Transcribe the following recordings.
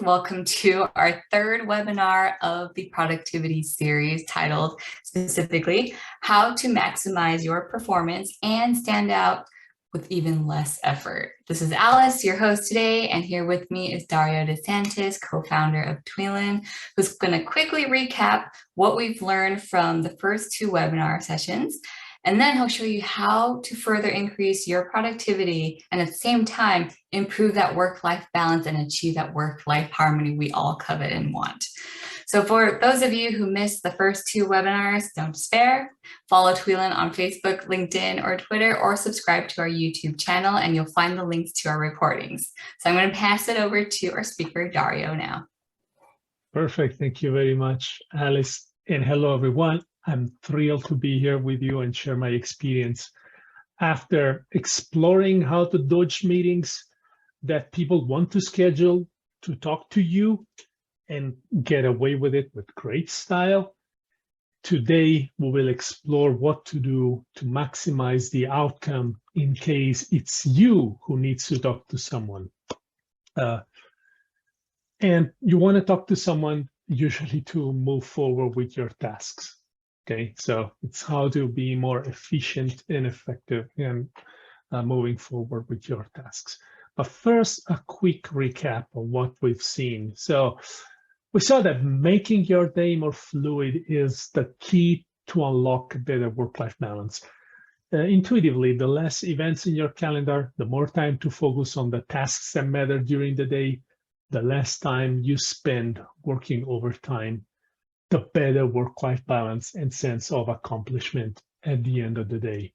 Welcome to our third webinar of the productivity series titled specifically, How to Maximize Your Performance and Stand Out with Even Less Effort. This is Alice, your host today, and here with me is Dario de Santis, co-founder of Tweelin, who's going to quickly recap what we've learned from the first two webinar sessions. And then he'll show you how to further increase your productivity and at the same time, improve that work-life balance and achieve that work-life harmony we all covet and want. So for those of you who missed the first two webinars, don't despair. Follow Tweelin on Facebook, LinkedIn, or Twitter, or subscribe to our YouTube channel, and you'll find the links to our recordings. So I'm going to pass it over to our speaker, Dario, now. Perfect. Thank you very much, Alice. And hello, everyone. I'm thrilled to be here with you and share my experience. After exploring how to dodge meetings that people want to schedule to talk to you and get away with it with great style, today we will explore what to do to maximize the outcome in case it's you who needs to talk to someone. And you want to talk to someone usually to move forward with your tasks. Okay, so it's how to be more efficient and effective in moving forward with your tasks. But first, a quick recap of what we've seen. So we saw that making your day more fluid is the key to unlock a better work-life balance. Intuitively, the less events in your calendar, the more time to focus on the tasks that matter during the day, the less time you spend working overtime, the better work-life balance and sense of accomplishment at the end of the day.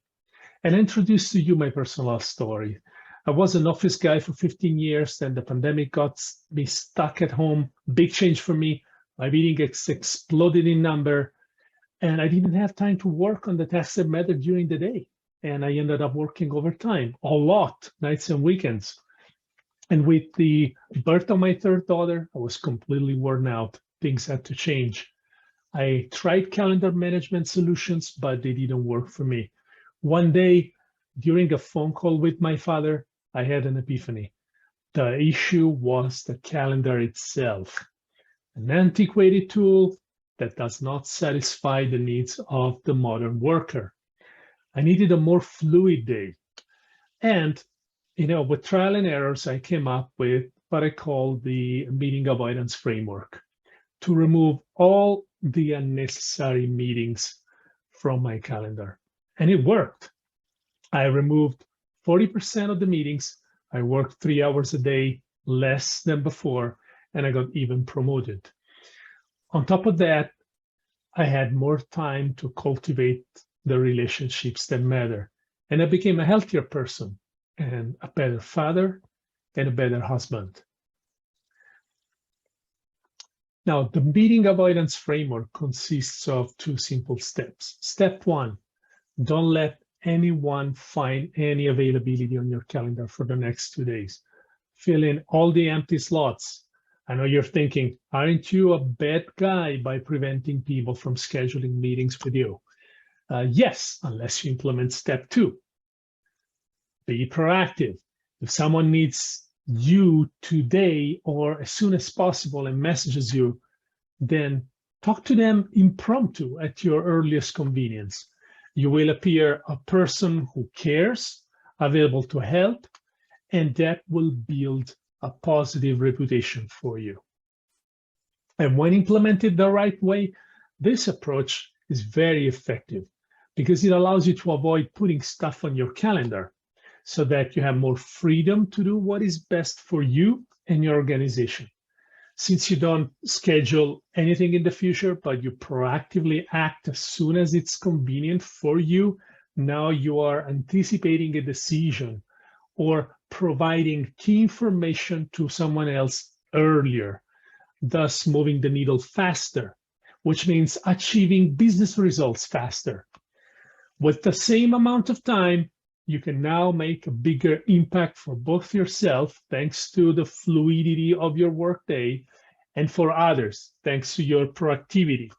And I introduce to you my personal story. I was an office guy for 15 years, then the pandemic got me stuck at home. Big change for me. My meetings exploded in number, and I didn't have time to work on the tasks that mattered during the day. And I ended up working overtime, a lot, nights and weekends. And with the birth of my third daughter, I was completely worn out. Things had to change. I tried calendar management solutions, but they didn't work for me. One day, during a phone call with my father, I had an epiphany. The issue was the calendar itself, an antiquated tool that does not satisfy the needs of the modern worker. I needed a more fluid day. And, with trial and errors, I came up with what I call the meeting avoidance framework to remove all the unnecessary meetings from my calendar. And it worked. I removed 40% of the meetings. I worked 3 hours a day, less than before, and I got even promoted. On top of that, I had more time to cultivate the relationships that matter. And I became a healthier person and a better father and a better husband. Now, the meeting avoidance framework consists of 2 simple steps. Step 1, don't let anyone find any availability on your calendar for the next 2 days. Fill in all the empty slots. I know you're thinking, aren't you a bad guy by preventing people from scheduling meetings with you? Yes, unless you implement step 2. Be proactive. If someone needs you today or as soon as possible and messages you, then talk to them impromptu at your earliest convenience. You will appear a person who cares, available to help, and that will build a positive reputation for you. And when implemented the right way, this approach is very effective because it allows you to avoid putting stuff on your calendar so that you have more freedom to do what is best for you and your organization. Since you don't schedule anything in the future, but you proactively act as soon as it's convenient for you, now you are anticipating a decision or providing key information to someone else earlier, thus moving the needle faster, which means achieving business results faster. With the same amount of time, you can now make a bigger impact for both yourself, thanks to the fluidity of your workday, and for others, thanks to your proactivity.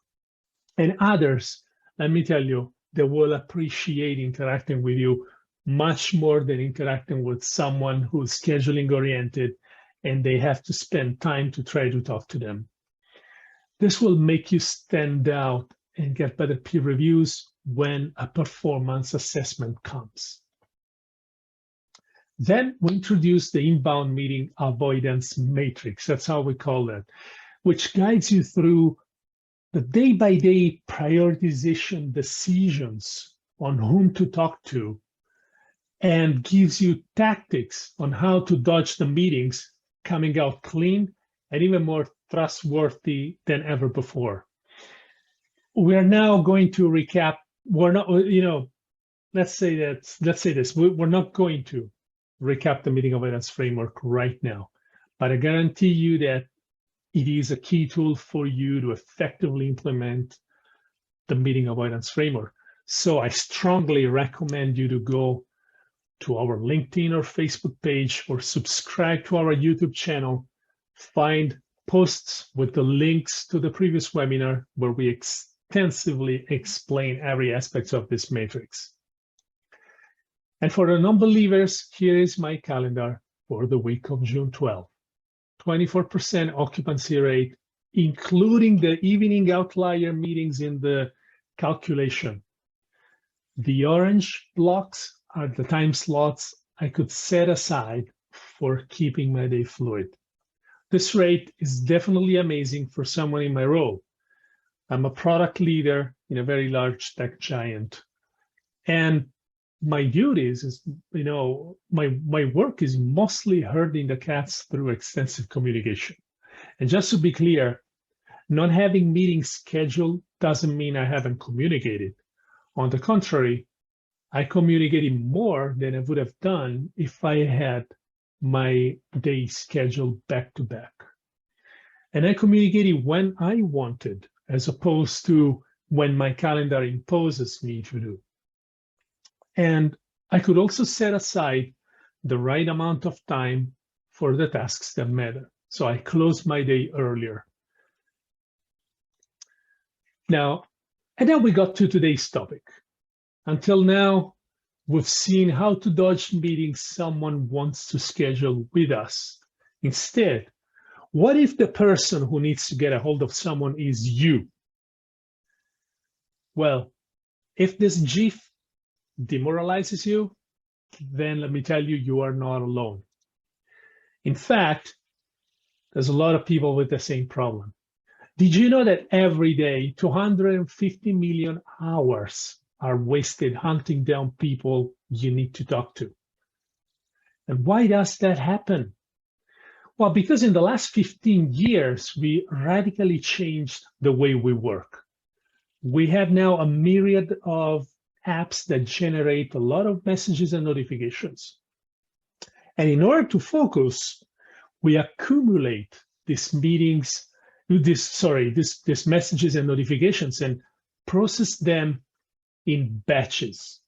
And others, let me tell you, they will appreciate interacting with you much more than interacting with someone who's scheduling oriented and they have to spend time to try to talk to them. This will make you stand out and get better peer reviews when a performance assessment comes. Then we introduce the inbound meeting avoidance matrix. That's how we call it, which guides you through the day-by-day prioritization decisions on whom to talk to and gives you tactics on how to dodge the meetings, coming out clean and even more trustworthy than ever before. We're now going to recap. We're not, let's say this. We're not going to recap the meeting avoidance framework right now, but I guarantee you that it is a key tool for you to effectively implement the meeting avoidance framework. So I strongly recommend you to go to our LinkedIn or Facebook page or subscribe to our YouTube channel, find posts with the links to the previous webinar where we extensively explain every aspect of this matrix. And for the non-believers, here is my calendar for the week of June 12th. 24% occupancy rate, including the evening outlier meetings in the calculation. The orange blocks are the time slots I could set aside for keeping my day fluid. This rate is definitely amazing for someone in my role. I'm a product leader in a very large tech giant. And my duties is, my work is mostly herding the cats through extensive communication. And just to be clear, not having meetings scheduled doesn't mean I haven't communicated. On the contrary, I communicated more than I would have done if I had my day scheduled back to back. And I communicated when I wanted, as opposed to when my calendar imposes me to do. And I could also set aside the right amount of time for the tasks that matter. So I closed my day earlier. Now, and then we got to today's topic. Until now, we've seen how to dodge meetings someone wants to schedule with us. Instead, what if the person who needs to get a hold of someone is you? Well, if this GIF demoralizes you, then let me tell you, you are not alone. In fact, there's a lot of people with the same problem. Did you know that every day 250 million hours are wasted hunting down people you need to talk to? And why does that happen? Well, because in the last 15 years, we radically changed the way we work. We have now a myriad of apps that generate a lot of messages and notifications. And in order to focus, we accumulate these messages and notifications and process them in batches,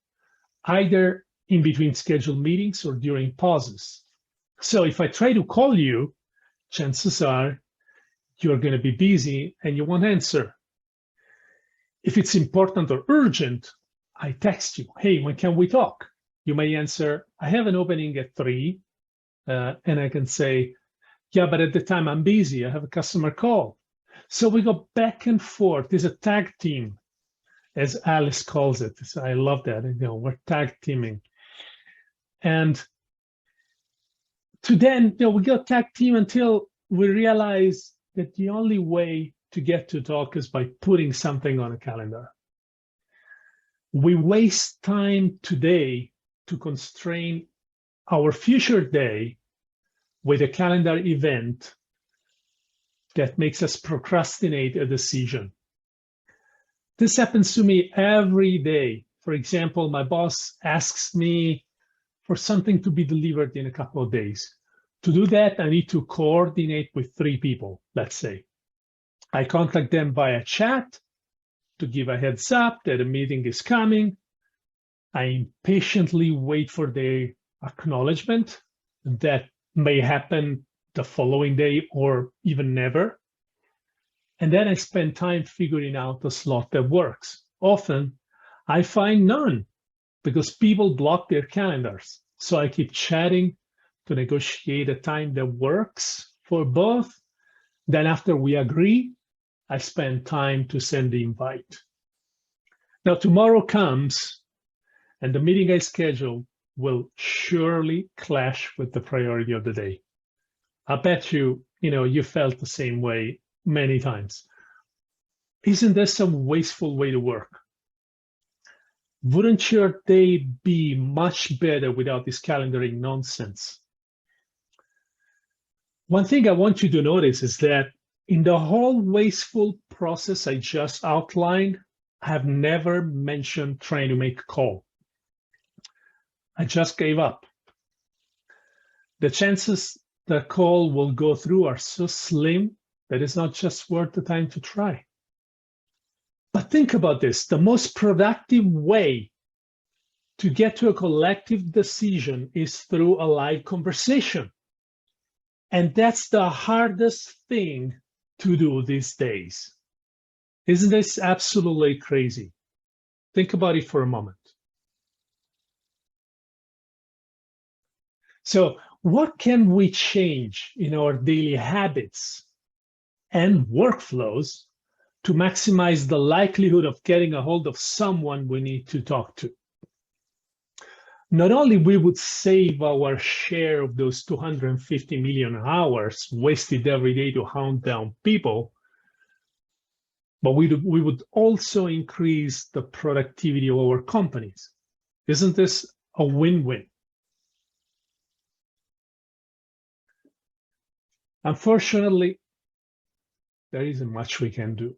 either in between scheduled meetings or during pauses. So if I try to call you, chances are you're going to be busy and you won't answer. If it's important or urgent, I text you, hey, when can we talk? You may answer, I have an opening at 3, and I can say, yeah, but at the time I'm busy, I have a customer call. So we go back and forth. There's a tag team, as Alice calls it. So I love that. We're tag teaming. And to then, we go tag team until we realize that the only way to get to talk is by putting something on a calendar. We waste time today to constrain our future day with a calendar event that makes us procrastinate a decision. This happens to me every day. For example, my boss asks me for something to be delivered in a couple of days. To do that, I need to coordinate with 3 people, let's say. I contact them via chat to give a heads up that a meeting is coming. I impatiently wait for their acknowledgement. That may happen the following day or even never. And then I spend time figuring out a slot that works. Often, I find none because people block their calendars. So I keep chatting to negotiate a time that works for both. Then after we agree, I spend time to send the invite. Now tomorrow comes and the meeting I schedule will surely clash with the priority of the day. I bet you, you felt the same way many times. Isn't there some wasteful way to work? Wouldn't your day be much better without this calendaring nonsense? One thing I want you to notice is that in the whole wasteful process I just outlined, I have never mentioned trying to make a call. I just gave up. The chances the call will go through are so slim that it's not just worth the time to try. But think about this, the most productive way to get to a collective decision is through a live conversation. And that's the hardest thing to do these days. Isn't this absolutely crazy? Think about it for a moment. So what can we change in our daily habits and workflows to maximize the likelihood of getting a hold of someone we need to talk to? Not only we would save our share of those 250 million hours wasted every day to hunt down people, but we would also increase the productivity of our companies. Isn't this a win-win? Unfortunately, there isn't much we can do.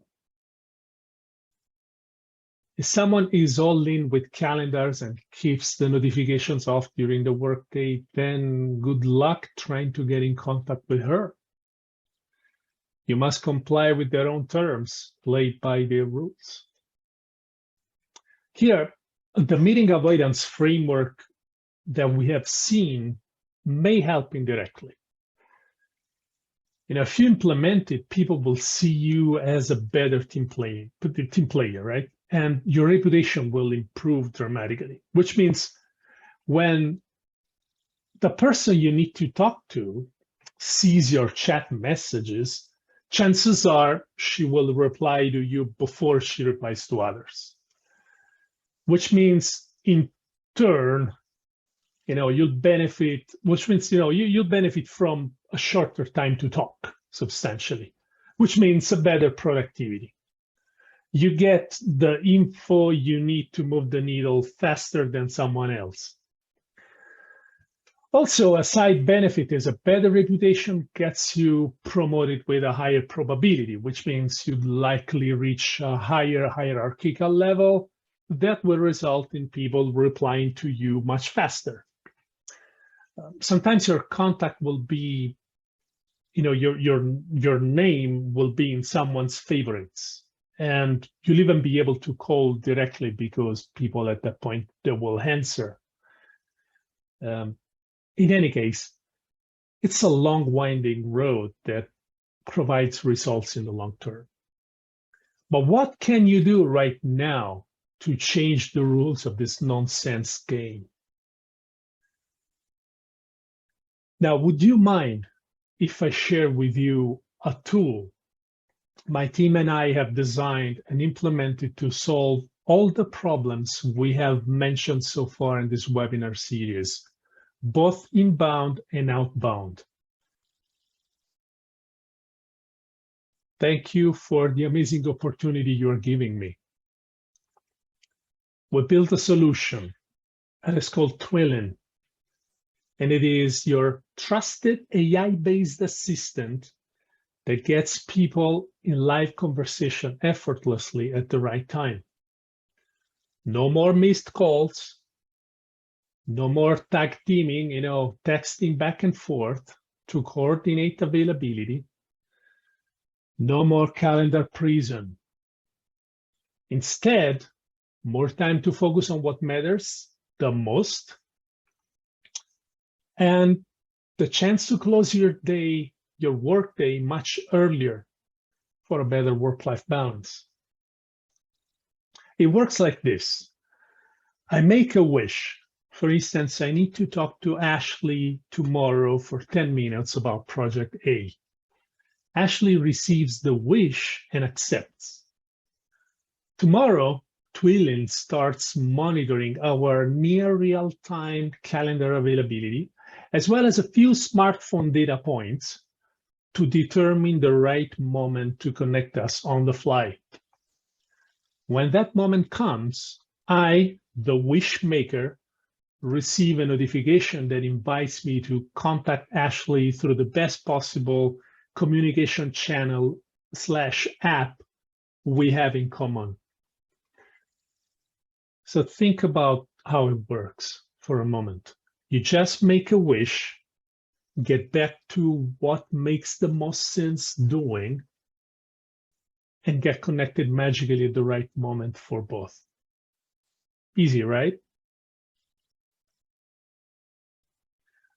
If someone is all in with calendars and keeps the notifications off during the workday, then good luck trying to get in contact with her. You must comply with their own terms, played by their rules. Here, the meeting avoidance framework that we have seen may help indirectly. If you implement it, people will see you as a better team player, right? And your reputation will improve dramatically, which means when the person you need to talk to sees your chat messages, chances are she will reply to you before she replies to others, which means in turn, you'll benefit, which means, you'll benefit from a shorter time to talk substantially, which means a better productivity. You get the info you need to move the needle faster than someone else. Also, a side benefit is a better reputation gets you promoted with a higher probability, which means you'd likely reach a higher hierarchical level that will result in people replying to you much faster. Sometimes your contact will be, your name will be in someone's favorites. And you'll even be able to call directly because people at that point, they will answer. In any case, it's a long winding road that provides results in the long term. But what can you do right now to change the rules of this nonsense game? Now, would you mind if I share with you a tool my team and I have designed and implemented to solve all the problems we have mentioned so far in this webinar series, both inbound and outbound? Thank you for the amazing opportunity you are giving me. We built a solution, and it's called Tweelin. And it is your trusted AI-based assistant that gets people in live conversation effortlessly at the right time. No more missed calls, no more tag teaming, texting back and forth to coordinate availability. No more calendar prison. Instead, more time to focus on what matters the most, and the chance to close your workday much earlier for a better work-life balance. It works like this. I make a wish For instance, I need to talk to Ashley tomorrow for 10 minutes about project A. Ashley receives the wish and accepts. Tomorrow, Tweelin starts monitoring our near real-time calendar availability, as well as a few smartphone data points to determine the right moment to connect us on the fly. When that moment comes, I, the wish maker, receive a notification that invites me to contact Ashley through the best possible communication channel / app we have in common. So think about how it works for a moment. You just make a wish, get back to what makes the most sense doing, and get connected magically at the right moment for both. Easy, right?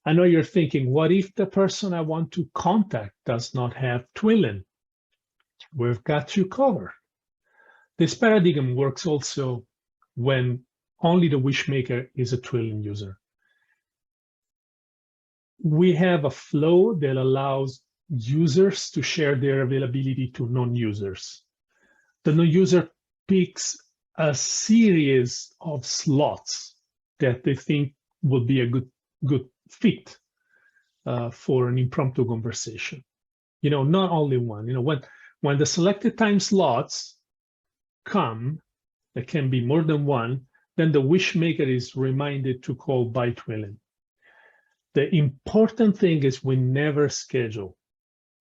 I know you're thinking, what if the person I want to contact does not have Tweelin? We've got you covered. This paradigm works also when only the wishmaker is a Tweelin user. We have a flow that allows users to share their availability to non-users. The non-user picks a series of slots that they think would be a good fit for an impromptu conversation. Not only one. When the selected time slots come, there can be more than one, then the wishmaker is reminded to call by Tweelin. The important thing is we never schedule.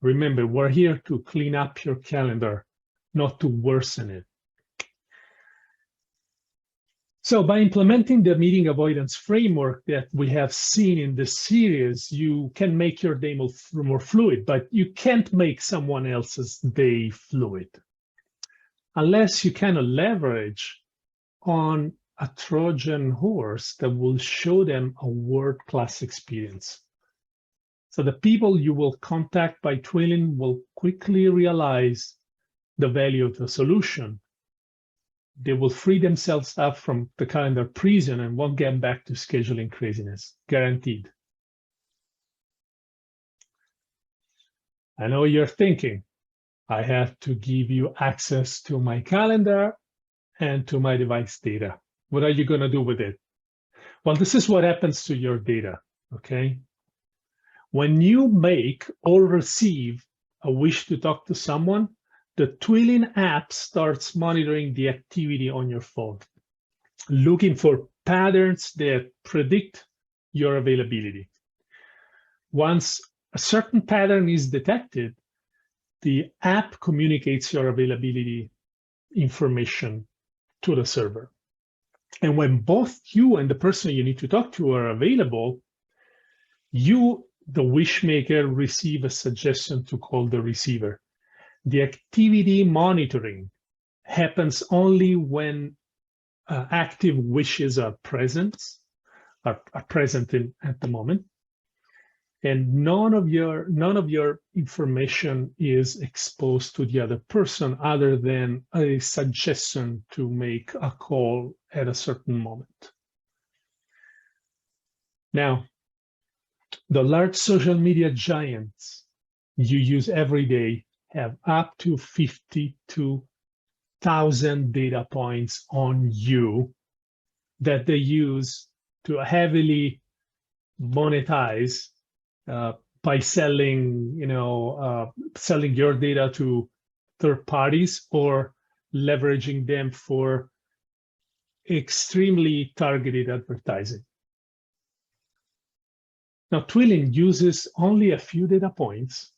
Remember, we're here to clean up your calendar, not to worsen it. So by implementing the meeting avoidance framework that we have seen in this series, you can make your day more fluid, but you can't make someone else's day fluid unless you kind of leverage on a Trojan horse that will show them a world-class experience. So the people you will contact by Tweelin will quickly realize the value of the solution. They will free themselves up from the calendar prison and won't get back to scheduling craziness, guaranteed. I know you're thinking, I have to give you access to my calendar and to my device data. What are you going to do with it? Well, this is what happens to your data, okay? When you make or receive a wish to talk to someone, the Tweelin app starts monitoring the activity on your phone, looking for patterns that predict your availability. Once a certain pattern is detected, the app communicates your availability information to the server. And when both you and the person you need to talk to are available, you, the wishmaker, receive a suggestion to call the receiver. The activity monitoring happens only when active wishes are present at the moment, and none of your information is exposed to the other person other than a suggestion to make a call at a certain moment. Now, the large social media giants you use every day have up to 52,000 data points on you that they use to heavily monetize by selling, selling your data to third parties or leveraging them for extremely targeted advertising. Now, Tweelin uses only a few data points.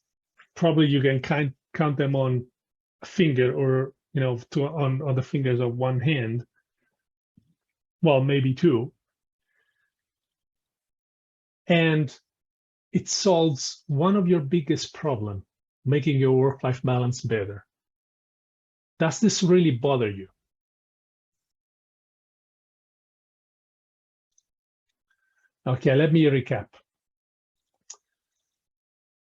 Probably you can count them on a finger or, on the fingers of one hand. Well, maybe two. And it solves one of your biggest problems, making your work-life balance better. Does this really bother you? Okay, let me recap.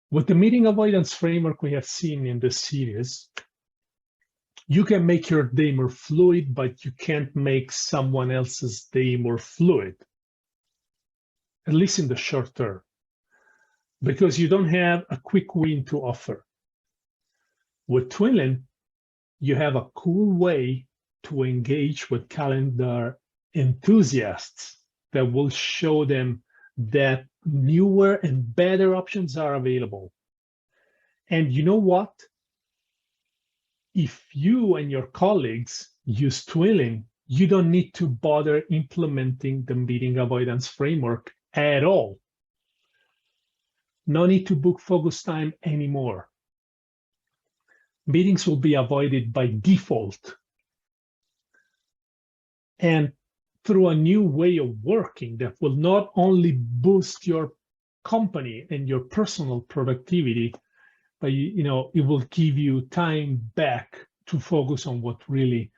With the meeting avoidance framework we have seen in this series, you can make your day more fluid, but you can't make someone else's day more fluid. at least in the short term, because you don't have a quick win to offer. With Tweelin, you have a cool way to engage with calendar enthusiasts that will show them that newer and better options are available. And you know what? If you and your colleagues use Tweelin, you don't need to bother implementing the meeting avoidance framework at all. No need to book focus time anymore. Meetings will be avoided by default. And through a new way of working that will not only boost your company and your personal productivity, but it will give you time back to focus on what really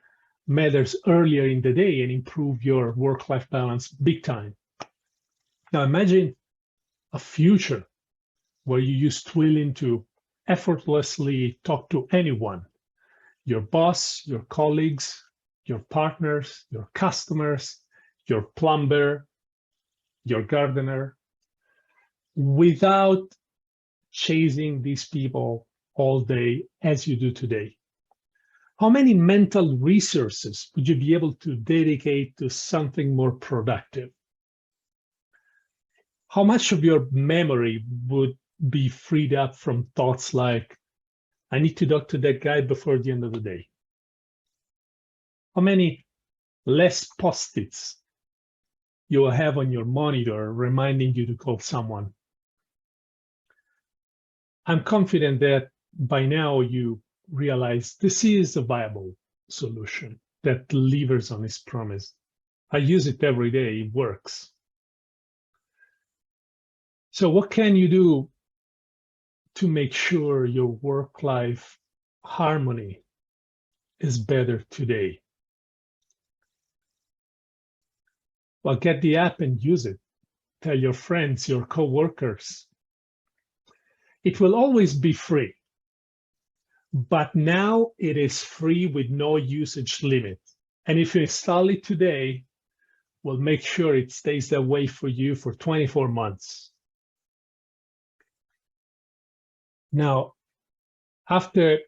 matters earlier in the day and improve your work-life balance big time. Now imagine a future where you use Tweelin to effortlessly talk to anyone, your boss, your colleagues, your partners, your customers, your plumber, your gardener, without chasing these people all day as you do today. How many mental resources would you be able to dedicate to something more productive? How much of your memory would be freed up from thoughts like, I need to talk to that guy before the end of the day? How many less post-its you will have on your monitor reminding you to call someone? I'm confident that by now you realize this is a viable solution that delivers on its promise. I use it every day, it works. So what can you do to make sure your work-life harmony is better today? Well, get the app and use it. Tell your friends, your coworkers. It will always be free, but now it is free with no usage limit. And if you install it today, we'll make sure it stays that way for you for 24 months. Now, after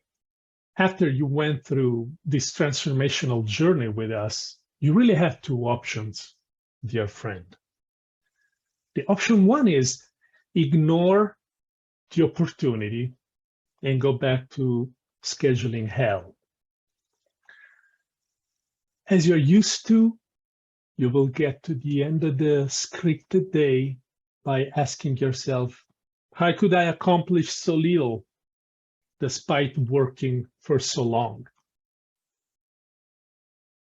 you went through this transformational journey with us, you really have two options, dear friend. The option one is ignore the opportunity and go back to scheduling hell. As you're used to, you will get to the end of the scripted day by asking yourself, how could I accomplish so little despite working for so long?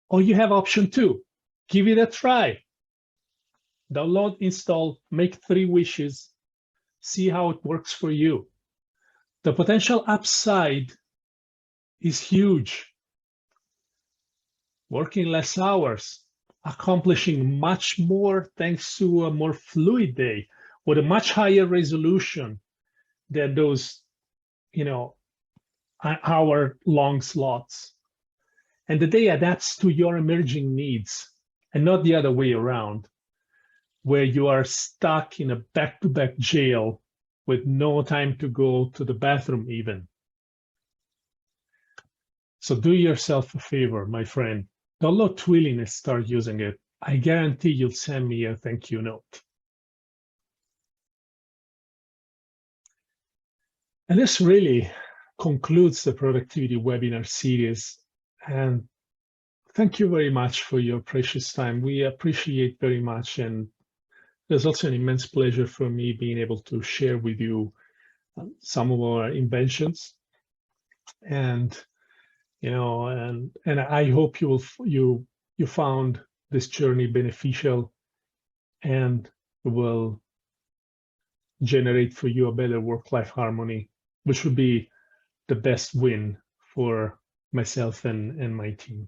Or you have option two, give it a try. Download, install, make 3 wishes, see how it works for you. The potential upside is huge. Working less hours, accomplishing much more thanks to a more fluid day with a much higher resolution than those, hour-long slots. And the day adapts to your emerging needs and not the other way around, where you are stuck in a back-to-back jail with no time to go to the bathroom even. So do yourself a favor, my friend. Download Tweelin and start using it. I guarantee you'll send me a thank you note. And this really concludes the productivity webinar series. And thank you very much for your precious time. We appreciate very much. And there's also an immense pleasure for me being able to share with you some of our inventions. And I hope you found this journey beneficial and will generate for you a better work-life harmony, which would be the best win for myself and my team.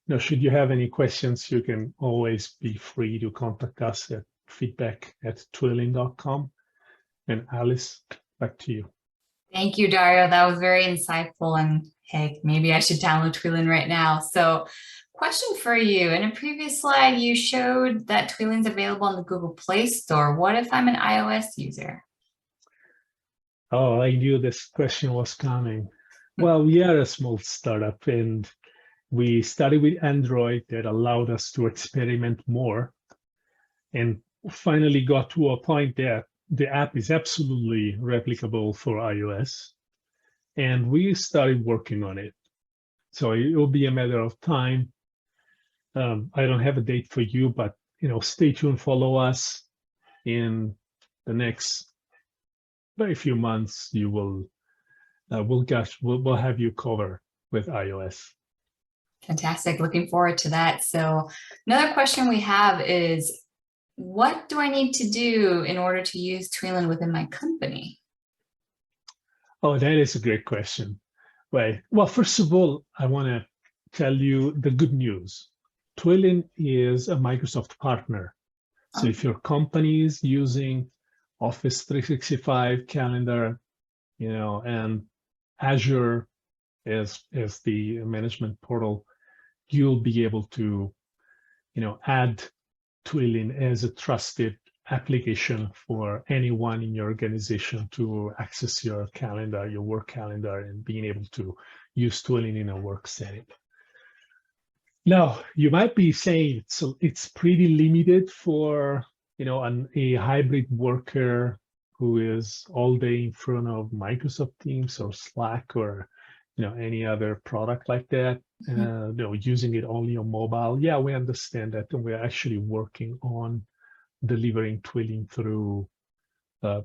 Now, should you have any questions, you can always be free to contact us at feedback@tweelin.com. And Alice, back to you. Thank you, Dario. That was very insightful. And heck, maybe I should download Tweelin right now. So Question for you. In a previous slide, you showed that Tweelin's available on the Google Play Store. What if I'm an iOS user? Oh, I knew this question was coming. Well, we are a small startup and we started with Android that allowed us to experiment more and finally got to a point that the app is absolutely replicable for iOS. And we started working on it. So it will be a matter of time. I don't have a date for you, but stay tuned, follow us. In the next very few months, you will we'll have you covered with iOS. Fantastic. Looking forward to that. So another question we have is, what do I need to do in order to use Tweelin within my company? Oh, that is a great question. Well, first of all, I want to tell you the good news. Tweelin is a Microsoft partner. So if your company is using Office 365 calendar, and Azure as the management portal, you'll be able to, add Tweelin as a trusted application for anyone in your organization to access your calendar, your work calendar, and being able to use Tweelin in a work setting. Now, you might be saying it's pretty limited for a hybrid worker who is all day in front of Microsoft Teams or Slack or any other product like that, using it only on mobile. Yeah, we understand that, and we're actually working on delivering Tweelin through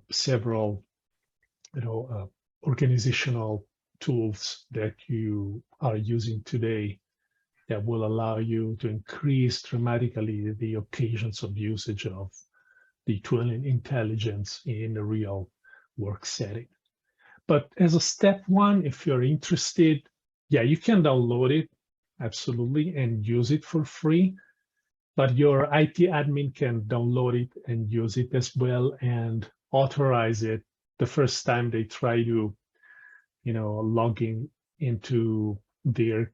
several organizational tools that you are using today that will allow you to increase dramatically the occasions of usage of the Tweelin intelligence in a real work setting. But as a step one, if you're interested, yeah, you can download it, absolutely, and use it for free. But your IT admin can download it and use it as well and authorize it the first time they try to, logging into their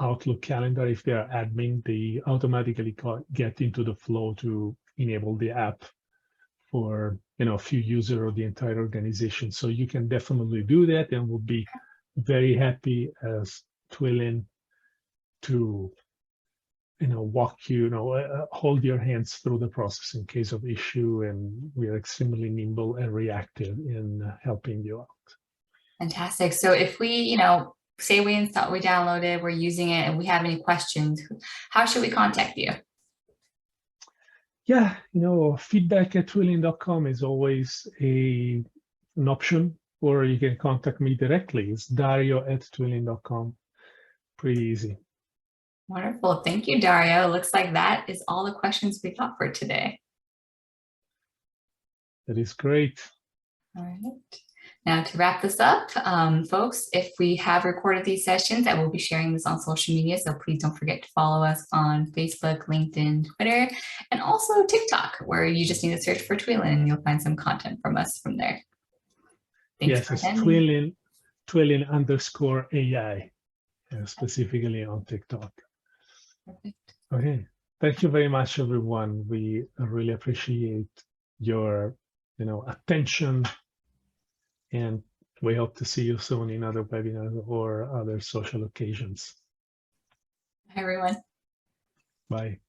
Outlook calendar. If they are admin, they automatically get into the flow to enable the app for a few users or the entire organization. So you can definitely do that, and we'll be very happy as Tweelin to walk you, hold your hands through the process in case of issue, and we are extremely nimble and reactive in helping you out. Fantastic. So if we, say we download it, we're using it, and we have any questions, how should we contact you? Yeah, feedback@tweelin.com is always an option, or you can contact me directly. It's Dario@tweelin.com. Pretty easy. Wonderful. Thank you, Dario. Looks like that is all the questions we got for today. That is great. All right. Now, to wrap this up, folks, if we have recorded these sessions, I will be sharing this on social media, so please don't forget to follow us on Facebook, LinkedIn, Twitter, and also TikTok, where you just need to search for Tweelin and you'll find some content from us from there. Thanks yes, for it's attending. Tweelin_AI, specifically on TikTok. Perfect. Okay, thank you very much, everyone. We really appreciate your, attention. And we hope to see you soon in other webinars or other social occasions. Hi, everyone. Bye.